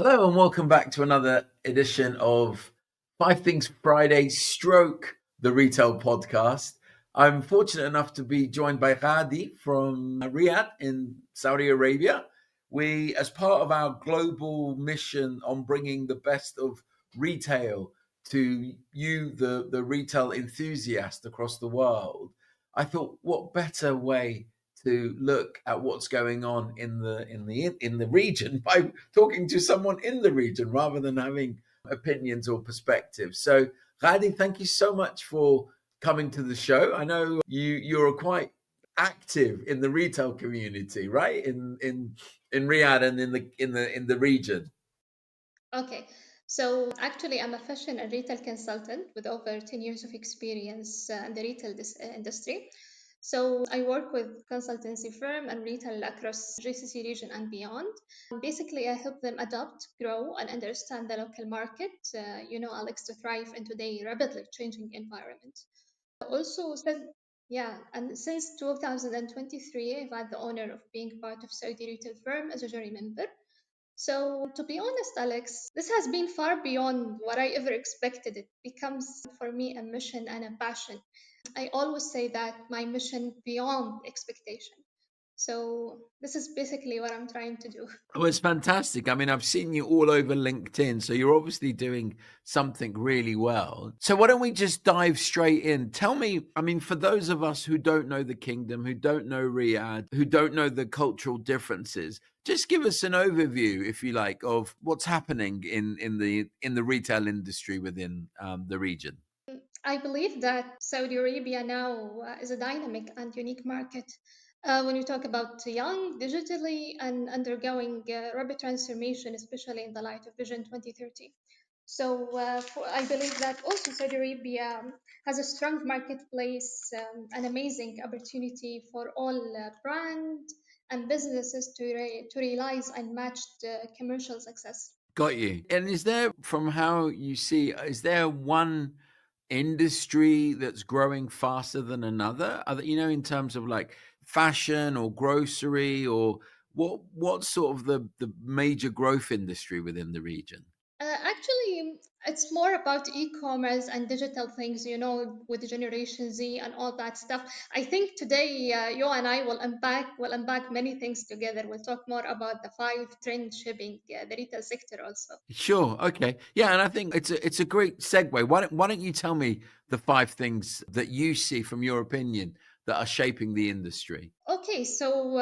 Hello and welcome back to another edition of Five Things Friday stroke the retail podcast. I'm fortunate enough to be joined by Ghadi from Riyadh in Saudi Arabia. We, as part of our global mission on bringing the best of retail to you, the retail enthusiast across the world, I thought, what better way to look at what's going on in the region by talking to someone in the region rather than having opinions or perspectives. So, Ghadi, thank you so much for coming to the show. I know you're quite active in the retail community, right? In Riyadh and in the region. Okay, so actually, I'm a fashion and retail consultant with over 10 years of experience in the retail industry. So I work with consultancy firm and retail across GCC region and beyond. Basically, I help them adapt, grow, and understand the local market. Alex, to thrive in today's rapidly changing environment. Also, since 2023, I've had the honor of being part of Saudi retail firm as a jury member. So, to be honest, Alex, this has been far beyond what I ever expected. It becomes for me a mission and a passion. I always say that my mission beyond expectation. So, this is basically what I'm trying to do. Oh, it's fantastic. I mean, I've seen you all over LinkedIn, so you're obviously doing something really well. So why don't we just dive straight in? Tell me, I mean, for those of us who don't know the kingdom, who don't know Riyadh, who don't know the cultural differences, just give us an overview, if you like, of what's happening in the retail industry within the region. I believe that Saudi Arabia now is a dynamic and unique market. When you talk about young, digitally, and undergoing rapid transformation, especially in the light of Vision 2030. So I believe that also Saudi Arabia has a strong marketplace, an amazing opportunity for all brand and businesses to realize unmatched commercial success. Got you. And is there, from how you see, is there one industry that's growing faster than another? In terms of like fashion or grocery, or what's sort of the major growth industry within the region? Actually, it's more about e-commerce and digital things, with the Generation Z and all that stuff. I think today you and I will unpack many things together. We'll talk more about the five trend shipping, the retail sector also. Sure. Okay. Yeah, and I think it's a great segue. Why don't you tell me the five things that you see from your opinion that are shaping the industry? Okay, so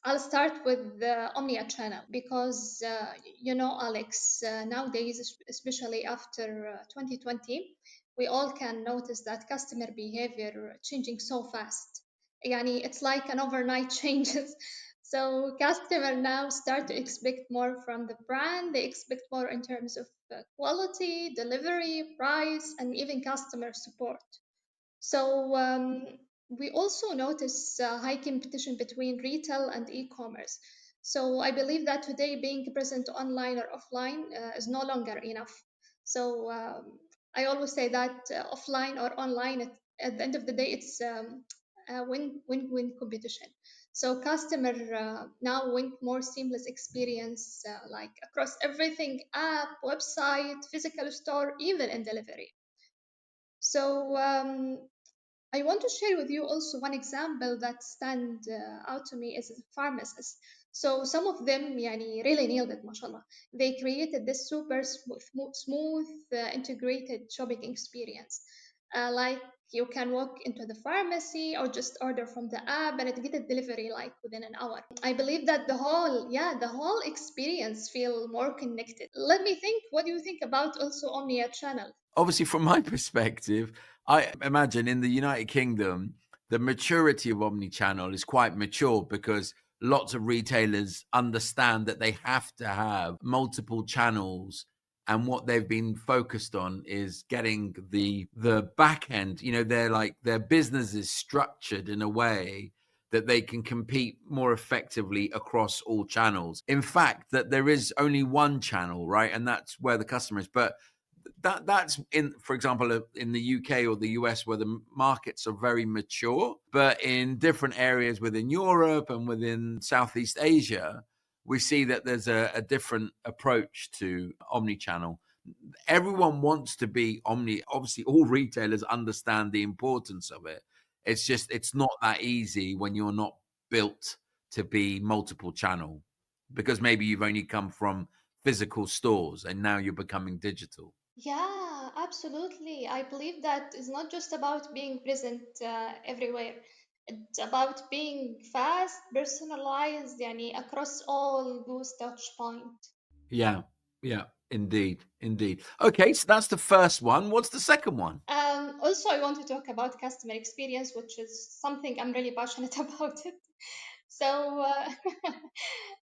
I'll start with the Omnichannel because Alex, nowadays, especially after 2020, we all can notice that customer behavior changing so fast. Yani, it's like an overnight changes. So customer now start to expect more from the brand. They expect more in terms of quality, delivery, price, and even customer support. So we also notice high competition between retail and e-commerce. So I believe that today being present online or offline is no longer enough. So I always say that offline or online, at the end of the day, it's a win-win competition. So customer now want more seamless experience, like across everything: app, website, physical store, even in delivery. So I want to share with you also one example that stand out to me as pharmacists. So some of them yani, really nailed it, mashallah. They created this super smooth integrated shopping experience. Like you can walk into the pharmacy or just order from the app and it get a delivery like within an hour. I believe that the whole experience feel more connected. Let me think, what do you think about also Omnia channel? Obviously, from my perspective, I imagine in the United Kingdom, the maturity of omnichannel is quite mature because lots of retailers understand that they have to have multiple channels. And what they've been focused on is getting the back end, their business is structured in a way that they can compete more effectively across all channels. In fact, that there is only one channel, right? And that's where the customer is. But that's in, for example, in the UK or the US, where the markets are very mature, but in different areas within Europe and within Southeast Asia, we see that there's a different approach to omni-channel. Everyone wants to be omni. Obviously, all retailers understand the importance of it. It's just it's not that easy when you're not built to be multiple channel because maybe you've only come from physical stores and now you're becoming digital. Yeah, absolutely. I believe that it's not just about being present everywhere. It's about being fast, personalized, yani, across all those touch points. Yeah, yeah, indeed, indeed. Okay, so that's the first one. What's the second one? Also, I want to talk about customer experience, which is something I'm really passionate about it. So,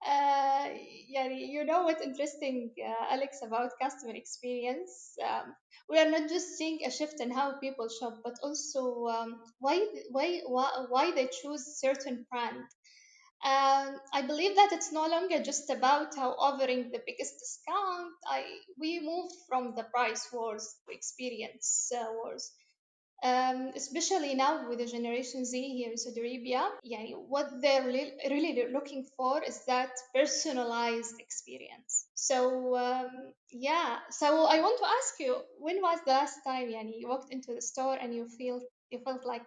yeah, you know what's interesting, Alex, about customer experience? We are not just seeing a shift in how people shop, but also why they choose certain brand. I believe that it's no longer just about how offering the biggest discount. We moved from the price wars to experience wars. Especially now with the Generation Z here in Saudi Arabia, yeah, what they're really looking for is that personalized experience. So yeah, so I want to ask you, when was the last time, yani, you walked into the store and you felt like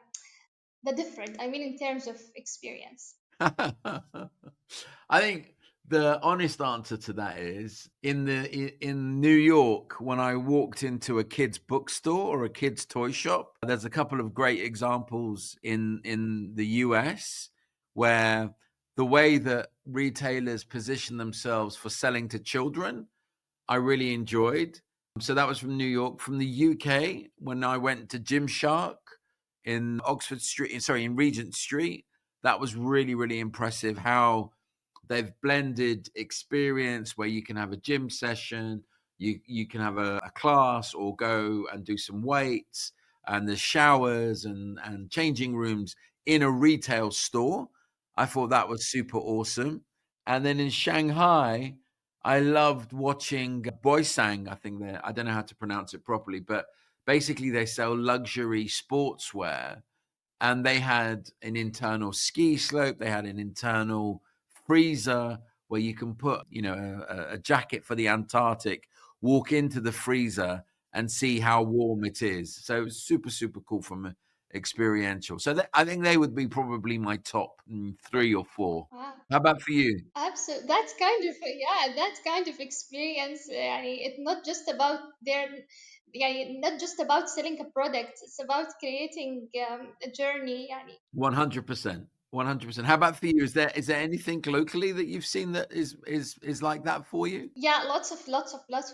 the different? I mean, in terms of experience. I think the honest answer to that is in New York when I walked into a kids bookstore or a kids toy shop. There's a couple of great examples in the US where the way that retailers position themselves for selling to children I really enjoyed. So that was from New York. From the UK, when I went to Gymshark in Oxford Street, sorry, in Regent Street, that was really, really impressive how they've blended experience where you can have a gym session, you can have a class or go and do some weights, and there's showers and changing rooms in a retail store. I thought that was super awesome. And then in Shanghai, I loved watching Boysang. I think I don't know how to pronounce it properly, but basically they sell luxury sportswear and they had an internal ski slope. They had an internal freezer where you can put, a jacket for the Antarctic, walk into the freezer and see how warm it is. So it was super, super cool from a experiential. So I think they would be probably my top three or four. Wow. How about for you? Absolutely, that's kind of, yeah, that's kind of experience. It's not just about their, yeah, not just about selling a product. It's about creating a journey. يعني. 100%. 100%. How about for you? Is there anything locally that you've seen that is like that for you? Yeah, lots of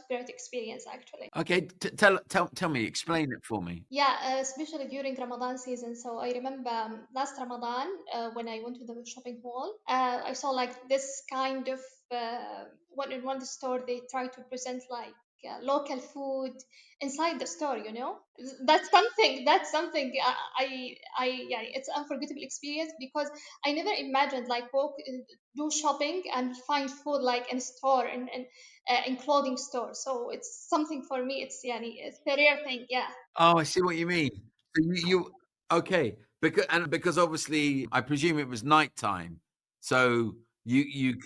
great experience actually. Okay, tell me, explain it for me. Yeah, especially during Ramadan season. So I remember last Ramadan when I went to the shopping mall, I saw like this kind of one in one store they try to present like local food inside the store. You know, that's something yeah, it's unforgettable experience because I never imagined like do shopping and find food like in store in clothing store. So it's something for me. It's a rare thing. Yeah. Oh, I see what you mean. So you okay, because obviously I presume it was nighttime, so you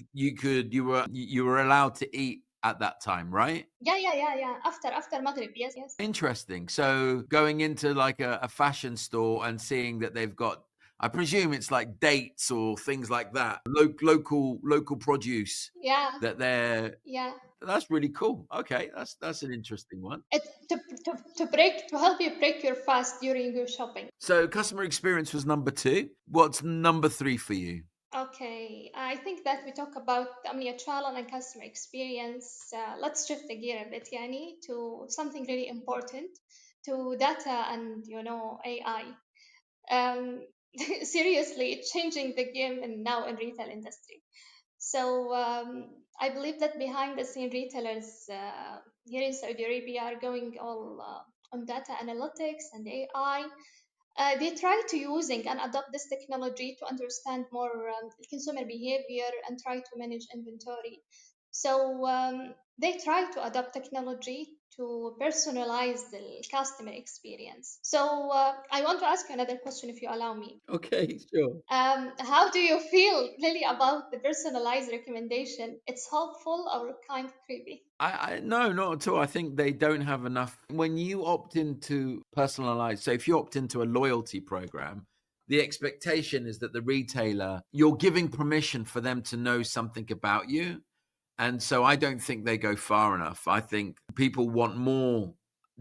were allowed to eat at that time, right? Yeah. After Maghrib, yes. Interesting. So going into like a fashion store and seeing that they've got, I presume it's like dates or things like that, local produce Yeah, that yeah. that's really cool. Okay, that's an interesting one. It's to help you break your fast during your shopping. So customer experience was number two. What's number three for you? Okay, I think that we talk about omnichannel and customer experience. Let's shift the gear a bit, Yani, to something really important, to data and AI. Um, seriously, it's changing the game now in retail industry. So I believe that behind the scene retailers here in Saudi Arabia are going all on data analytics and AI. They try to using and adopt this technology to understand more consumer behavior and try to manage inventory. So they try to adopt technology to personalize the customer experience. So I want to ask you another question, if you allow me. Okay, sure. How do you feel really about the personalized recommendation? It's helpful or kind of creepy? I no, not at all. I think they don't have enough. When you opt into personalized, so if you opt into a loyalty program, the expectation is that the retailer, you're giving permission for them to know something about you. And so I don't think they go far enough. I think people want more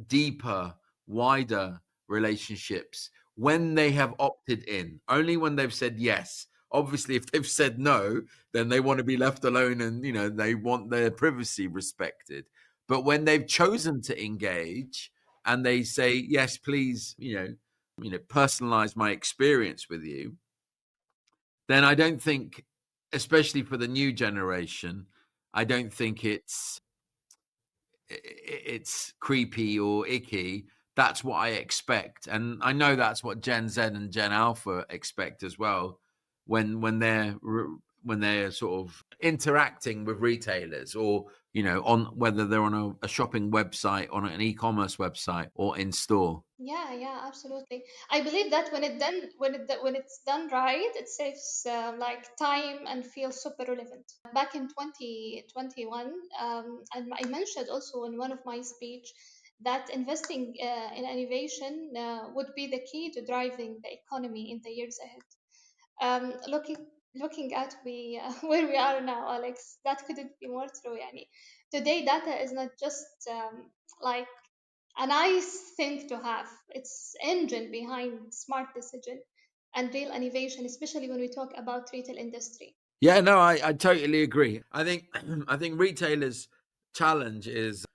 deeper, wider relationships when they have opted in, only when they've said yes. Obviously, if they've said no, then they want to be left alone and, they want their privacy respected. But when they've chosen to engage and they say, yes, please, personalize my experience with you, then I don't think, especially for the new generation, I don't think it's creepy or icky. That's what I expect, and I know that's what Gen Z and Gen Alpha expect as well. When they're sort of interacting with retailers, or on whether they're on a shopping website, on an e-commerce website, or in store. Yeah, yeah, absolutely. I believe that when it's done right, it saves like time and feels super relevant. Back in 2021, and I mentioned also in one of my speech that investing in innovation would be the key to driving the economy in the years ahead. Looking at where we are now, Alex, that couldn't be more true. Yani. Today, data is not just like a nice thing to have. It's engine behind smart decision and real innovation, especially when we talk about retail industry. Yeah, no, I totally agree. I think I think retailers' challenge is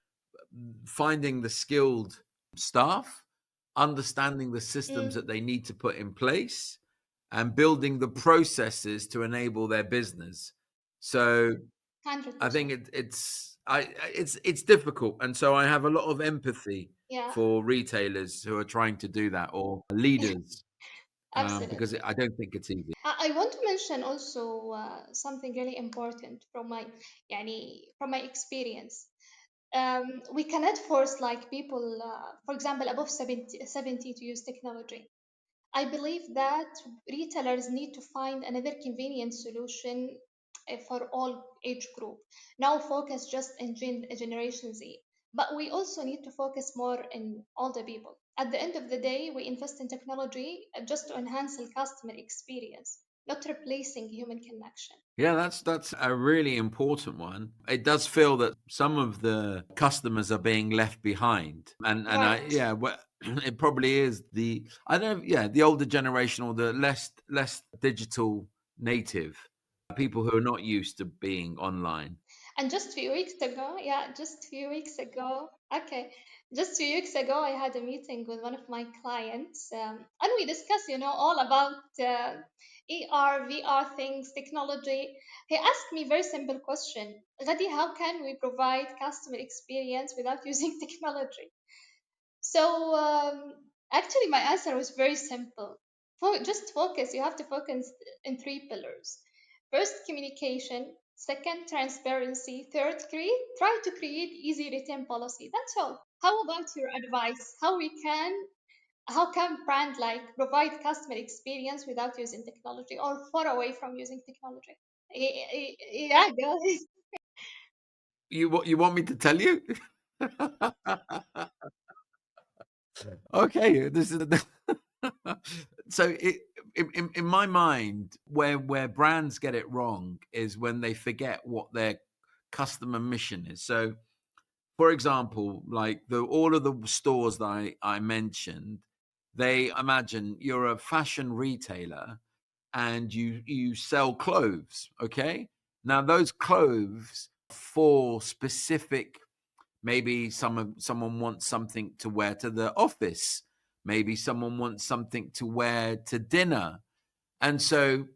finding the skilled staff, understanding the systems Mm, that they need to put in place, and building the processes to enable their business. So I think 100%. it's difficult, and so I have a lot of empathy Yeah, for retailers who are trying to do that, or leaders, because absolutely. I don't think it's easy. I want to mention also something really important from from my experience. We cannot force like people, for example, above 70 to use technology. I believe that retailers need to find another convenient solution for all age group. Now focus just in Generation Z, but we also need to focus more in older people. At the end of the day, we invest in technology just to enhance the customer experience, not replacing human connection. Yeah, that's a really important one. It does feel that some of the customers are being left behind, and Right. it probably is the I don't know, yeah, the older generation, or the less digital native people who are not used to being online. And just few weeks ago, yeah, just few weeks ago, okay, just few weeks ago, I had a meeting with one of my clients, and we discussed, all about AR, VR things, technology. He asked me very simple question, Ghadi, how can we provide customer experience without using technology? So actually, my answer was very simple. Just focus. You have to focus in three pillars. First, communication. Second, transparency. Third, try to create easy return policy. That's all. How about your advice? How can brand like provide customer experience without using technology or far away from using technology? Yeah, go ahead. You want me to tell you? Okay, this is so in my mind, where brands get it wrong is when they forget what their customer mission is. So, for example, like all of the stores that I mentioned, they imagine you're a fashion retailer and you sell clothes. Okay, now those clothes for specific. Maybe someone wants something to wear to the office. Maybe someone wants something to wear to dinner. And so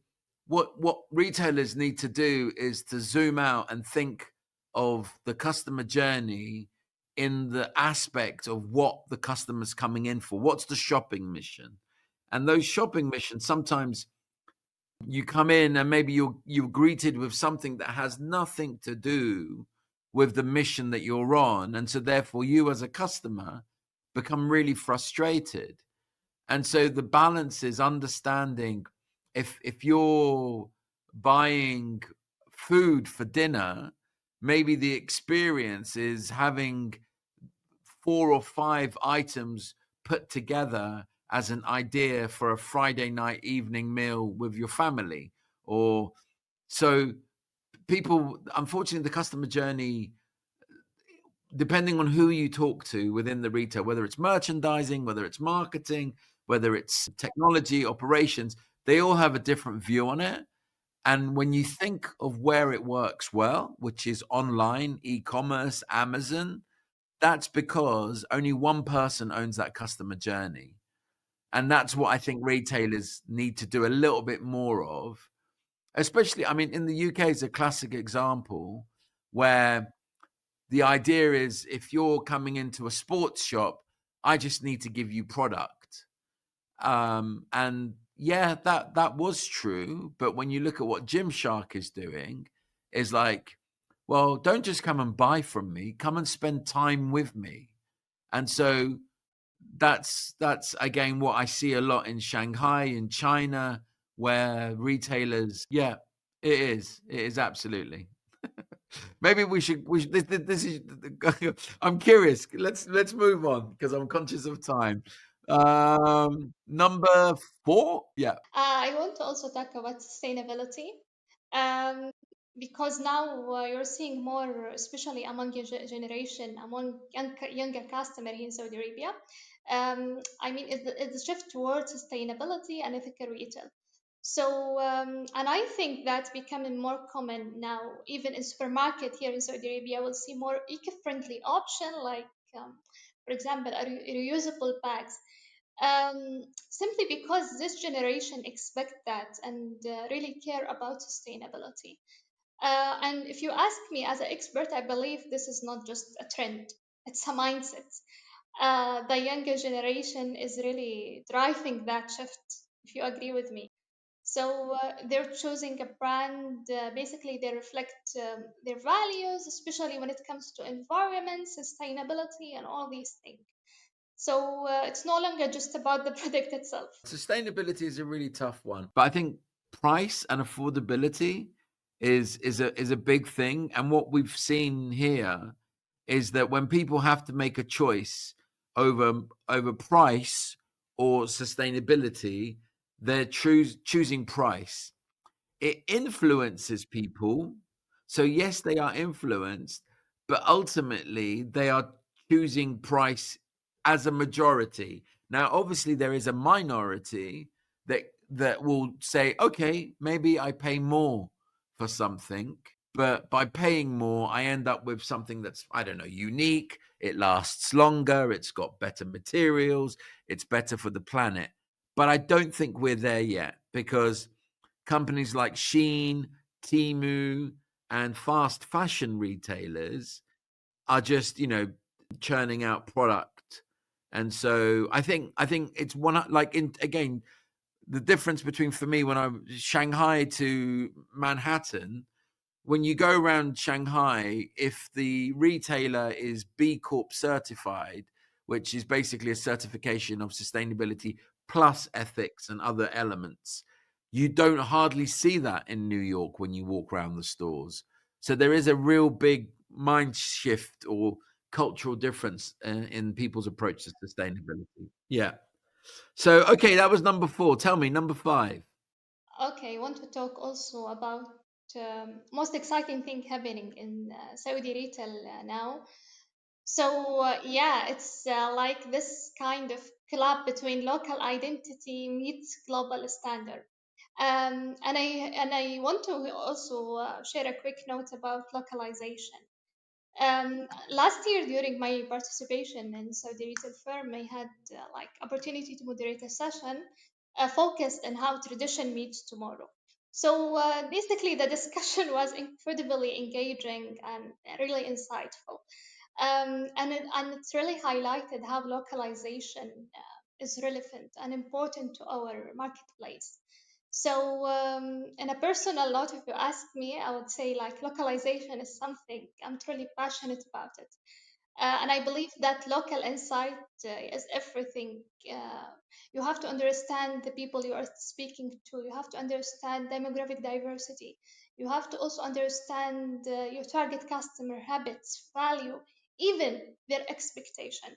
what retailers need to do is to zoom out and think of the customer journey in the aspect of what the customer's coming in for. What's the shopping mission? And those shopping missions, sometimes you come in and maybe you're greeted with something that has nothing to do with the mission that you're on, and so therefore you as a customer become really frustrated. And so the balance is understanding, if you're buying food for dinner, maybe the experience is having 4 or 5 items put together as an idea for a Friday night evening meal with your family. Or so people, unfortunately, the customer journey, depending on who you talk to within the retail, whether it's merchandising, whether it's marketing, whether it's technology, operations, they all have a different view on it. And when you think of where it works well, which is online, e-commerce, Amazon, that's because only one person owns that customer journey. And that's what I think retailers need to do a little bit more of. Especially, I mean, in the UK is a classic example where the idea is, if you're coming into a sports shop, I just need to give you product. And yeah, that was true. But when you look at what Gymshark is doing, is like, well, don't just come and buy from me, come and spend time with me. And so that's again what I see a lot in Shanghai, in China, where retailers, yeah, it is absolutely. Maybe we should this is I'm curious. Let's move on because I'm conscious of time. Number 4? Yeah. I want to also talk about sustainability, um, because now you're seeing more, especially among your generation, among younger customer here in Saudi Arabia. I mean, it's a shift towards sustainability and ethical retail. So, and I think that's becoming more common now. Even in supermarket here in Saudi Arabia, we'll see more eco-friendly option, like, for example, reusable bags, simply because this generation expect that and really care about sustainability. And if you ask me as an expert, I believe this is not just a trend, it's a mindset. The younger generation is really driving that shift, if you agree with me. So they're choosing a brand, basically they reflect their values, especially when it comes to environment, sustainability, and all these things. So it's no longer just about the product itself. Sustainability is a really tough one, but I think price and affordability is a big thing. And what we've seen here is that when people have to make a choice over price or sustainability, they're choosing price. It influences people. So yes, they are influenced, but ultimately they are choosing price as a majority. Now, obviously, there is a minority that will say, okay, maybe I pay more for something, but by paying more, I end up with something that's, I don't know, unique. It lasts longer. It's got better materials. It's better for the planet. But I don't think we're there yet, because companies like Shein, Temu, and fast fashion retailers are just, churning out product. And so I think it's one, like, in again, the difference between, for me, when I'm Shanghai to Manhattan, when you go around Shanghai, if the retailer is B Corp certified, which is basically a certification of sustainability plus ethics and other elements, you don't hardly see that in New York when you walk around the stores. So there is a real big mind shift or cultural difference in people's approach to sustainability. Yeah. So, okay, that was number 4. Tell me, number 5. Okay, I want to talk also about most exciting thing happening in Saudi retail now. So yeah, it's like this kind of collab between local identity meets global standard. And I want to also share a quick note about localization. Last year, during my participation in Saudi Retail Firm, I had like opportunity to moderate a session focused on how tradition meets tomorrow. So basically, the discussion was incredibly engaging and really insightful, and it's really highlighted how localization is relevant and important to our marketplace. So, in a personal note, if you ask me, I would say like localization is something I'm truly passionate about it. And I believe that local insight is everything. You have to understand the people you are speaking to. You have to understand demographic diversity. You have to also understand your target customer habits, value, even their expectation.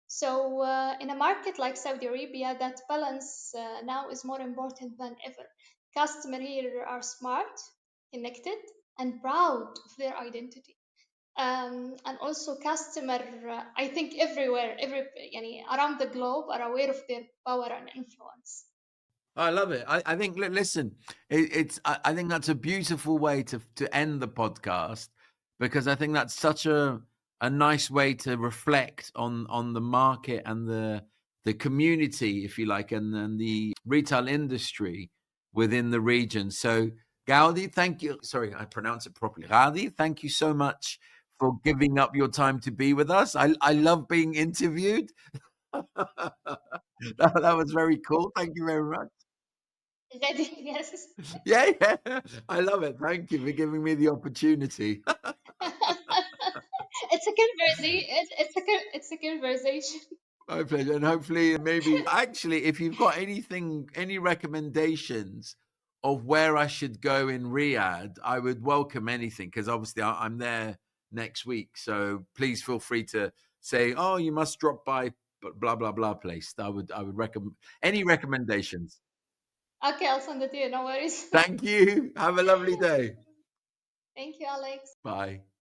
So, in a market like Saudi Arabia, that balance now is more important than ever. Customers here are smart, connected, and proud of their identity. And also customer, I think everywhere, yani, around the globe are aware of their power and influence. I love it. I think, listen, I think that's a beautiful way to end the podcast, because I think that's such a nice way to reflect on the market and the community, if you like, and the retail industry within the region. So, Gaudi, thank you. Sorry, I pronounce it properly. Gaudi, thank you so much for giving up your time to be with us. I love being interviewed. That was very cool. Thank you very much. Yes. Yeah, yeah. I love it. Thank you for giving me the opportunity. It's a conversation. It's a conversation. My pleasure. And hopefully, maybe actually, if you've got anything, any recommendations of where I should go in Riyadh, I would welcome anything, because obviously I'm there next week. So please feel free to say, oh, you must drop by blah blah blah place. I would recommend any recommendations. Okay, I'll send it to you. No worries. Thank you. Have a lovely day. Thank you, Alex. Bye.